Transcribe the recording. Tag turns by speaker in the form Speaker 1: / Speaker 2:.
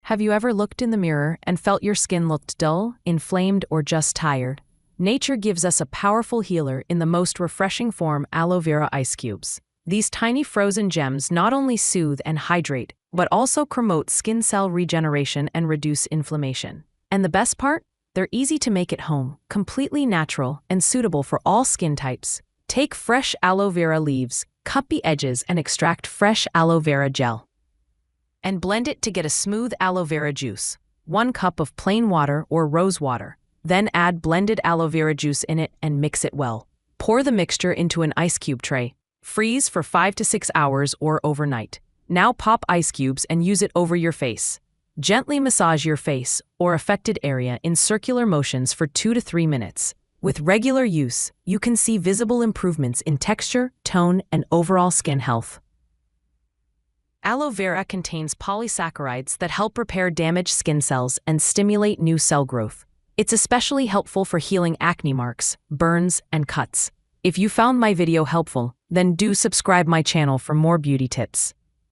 Speaker 1: Have you ever looked in the mirror and felt your skin looked dull, inflamed, or just tired? Nature gives us a powerful healer in the most refreshing form: aloe vera ice cubes. These tiny frozen gems not only soothe and hydrate, but also promote skin cell regeneration and reduce inflammation. And the best part? They're easy to make at home, completely natural, and suitable for all skin types. Take fresh aloe vera leaves, cut the edges, and extract fresh aloe vera gel. And blend it to get a smooth aloe vera juice. 1 cup of plain water or rose water. Then add blended aloe vera juice in it and mix it well. Pour the mixture into an ice cube tray. Freeze for 5 to 6 hours or overnight. Now pop ice cubes and use it over your face. Gently massage your face or affected area in circular motions for 2 to 3 minutes. With regular use, you can see visible improvements in texture, tone, and overall skin health. Aloe vera contains polysaccharides that help repair damaged skin cells and stimulate new cell growth. It's especially helpful for healing acne marks, burns, and cuts. If you found my video helpful, then do subscribe my channel for more beauty tips.